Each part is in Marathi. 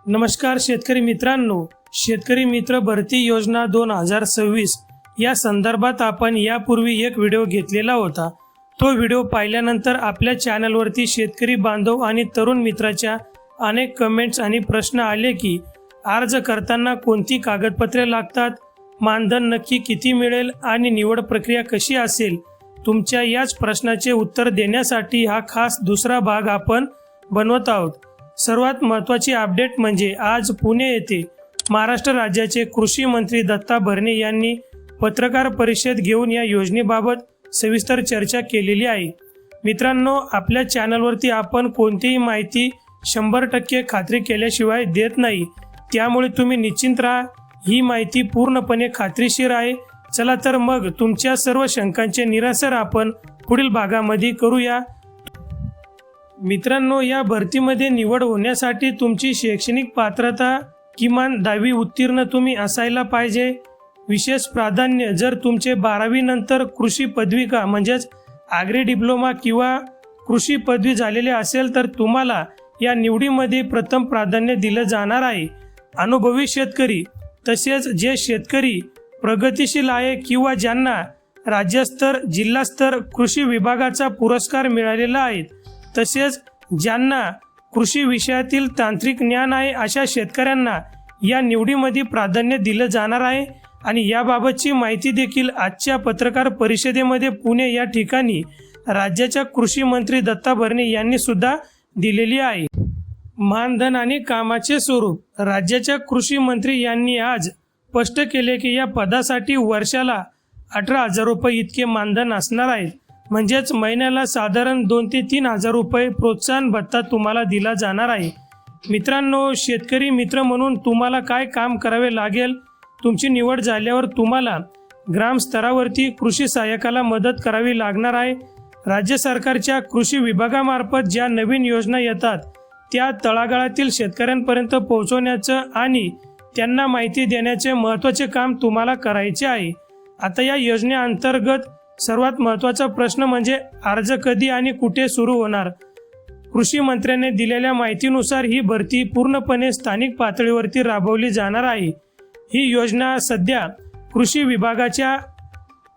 नमस्कार शेतकरी मित्रांनो, शेतकरी मित्र भरती योजना 2026 या संदर्भात आपण यापूर्वी एक व्हिडिओ घेतलेला होता। तो व्हिडिओ पाहिल्यानंतर आपल्या चॅनलवरती शेतकरी बांधव आणि तरुण मित्राच्या अनेक कमेंट्स आणि प्रश्न आले की अर्ज करताना कोणती कागदपत्रे लागतात, मानधन नक्की किती मिळेल आणि निवड प्रक्रिया कशी असेल। तुमच्या याच प्रश्नाचे उत्तर देण्यासाठी हा खास दुसरा भाग आपण बनवत आहोत। सर्वात महत्त्वाची अपडेट म्हणजे आज पुणे येथे महाराष्ट्र राज्याचे कृषी मंत्री दत्ता भरणे यांनी पत्रकार परिषद घेऊन या योजनेबाबत सविस्तर चर्चा केलेली आहे। मित्रांनो, आपल्या चॅनलवरती आपण कोणतीही माहिती 100% खात्री केल्याशिवाय देत नाही, त्यामुळे तुम्ही निश्चिंत राहा, ही माहिती पूर्णपणे खात्रीशीर आहे। चला तर मग तुमच्या सर्व शंकांचे निरसन आपण पुढील भागामध्ये करूया। मित्रांनो, या भरतीमध्ये निवड होण्यासाठी तुमची शैक्षणिक पात्रता किमान 10वी उत्तीर्ण तुम्ही असायला पाहिजे। विशेष प्राधान्य जर तुमचे 12वी नंतर कृषी पदविका म्हणजेच ॲग्री डिप्लोमा किंवा कृषी पदवी झालेले असेल तर तुम्हाला या निवडीमध्ये प्रथम प्राधान्य दिलं जाणार आहे। अनुभवी शेतकरी तसेच जे शेतकरी प्रगतिशील आहे किंवा ज्यांना राज्यस्तर जिल्हास्तर कृषी विभागाचा पुरस्कार मिळालेला आहे, तसेच ज्यांना कृषी विषयातील तांत्रिक ज्ञान आहे, अशा शेतकऱ्यांना या निवडीमध्ये प्राधान्य दिलं जाणार आहे। आणि याबाबतची माहिती देखील आजच्या पत्रकार परिषदेमध्ये पुणे या ठिकाणी राज्याच्या कृषी मंत्री दत्ता भरणे यांनी सुद्धा दिलेली आहे। मानधन आणि कामाचे स्वरूप राज्याच्या कृषी मंत्री यांनी आज स्पष्ट केले की या पदासाठी वर्षाला 18,000 रुपये इतके मानधन असणार आहे। म्हणजेच महिन्याला साधारण 2 ते 3,000 रुपये प्रोत्साहन भत्ता तुम्हाला दिला जाणार आहे। मित्रांनो, शेतकरी मित्र म्हणून तुम्हाला काय काम करावे लागेल? तुमची निवड झाल्यावर तुम्हाला ग्रामस्तरावरती कृषी सहाय्यकाला मदत करावी लागणार आहे। राज्य सरकारच्या कृषी विभागामार्फत ज्या नवीन योजना येतात त्या तळागाळातील शेतकऱ्यांपर्यंत पोहोचवण्याचं आणि त्यांना माहिती देण्याचे महत्त्वाचे काम तुम्हाला करायचे आहे। आता या योजनेअंतर्गत सर्वात महत्त्वाचा प्रश्न म्हणजे अर्ज कधी आणि कुठे सुरू होणार। कृषी मंत्र्यांनी दिलेल्या माहितीनुसार ही भरती पूर्णपणे स्थानिक पातळीवरती राबवली जाणार आहे। ही योजना सध्या कृषी विभागाच्या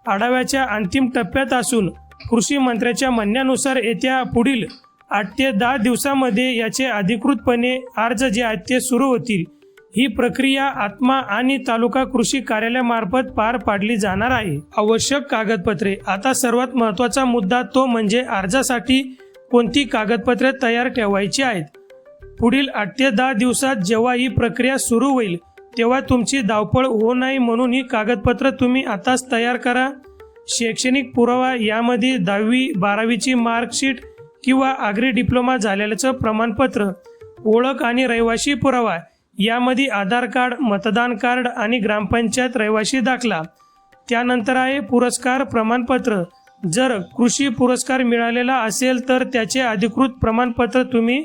आढाव्याच्या अंतिम टप्प्यात असून कृषी मंत्र्याच्या म्हणण्यानुसार येत्या पुढील 8 ते 10 दिवसांमध्ये याचे अधिकृतपणे अर्ज जे आहेत ते सुरू होतील। ही प्रक्रिया आत्मा आणि तालुका कृषी कार्यालयामार्फत पार पाडली जाणार आहे। आवश्यक कागदपत्रे, आता सर्वात महत्त्वाचा मुद्दा तो म्हणजे अर्जासाठी कोणती कागदपत्रे तयार ठेवायची आहेत। पुढील 8 ते 10 दिवसात जेव्हा ही प्रक्रिया सुरू होईल तेव्हा तुमची धावपळ होऊ नये म्हणून ही कागदपत्र तुम्ही आताच तयार करा। शैक्षणिक पुरावा, यामध्ये 10वी 12वीची मार्कशीट किंवा ॲग्री डिप्लोमा झालेल्याचं प्रमाणपत्र, ओळख आणि रहिवासी पुरावा, यामध्ये आधार कार्ड, मतदान कार्ड आणि ग्रामपंचायत रहिवासी दाखला। त्यानंतर आहे पुरस्कार प्रमाणपत्र, जर कृषी पुरस्कार मिळालेला असेल तर त्याचे अधिकृत प्रमाणपत्र तुम्ही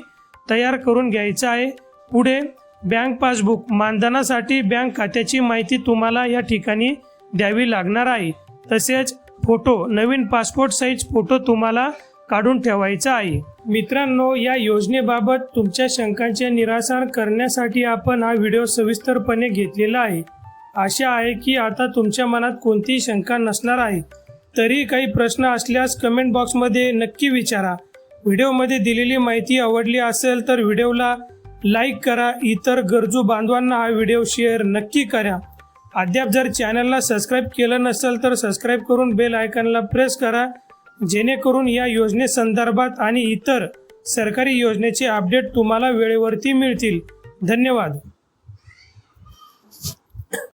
तयार करून घ्यायचं आहे। पुढे बँक पासबुक, मानधनासाठी बँक खात्याची माहिती तुम्हाला या ठिकाणी द्यावी लागणार आहे। तसेच फोटो, नवीन पासपोर्ट साईज फोटो तुम्हाला काढून ठेवायचा आहे। मित्रांनो, या योजनेबाबत तुमच्या शंकांचे निरासन करण्यासाठी आपण हा व्हिडिओ सविस्तरपणे घेतलेला आहे। आशा आहे की आता तुमच्या मनात कोणतीही शंका नसणार आहे। तरी काही प्रश्न असल्यास कमेंट बॉक्समध्ये नक्की विचारा। व्हिडिओमध्ये दिलेली माहिती आवडली असेल तर व्हिडिओला लाईक करा, इतर गरजू बांधवांना हा व्हिडिओ शेअर नक्की करा। अद्याप जर चॅनलला सबस्क्राईब केलं नसेल तर सबस्क्राईब करून बेल आयकॉनला प्रेस करा, जेणेकरून या योजनेसंदर्भात आणि इतर सरकारी योजनेचे अपडेट तुम्हाला वेळेवरती मिळतील। धन्यवाद।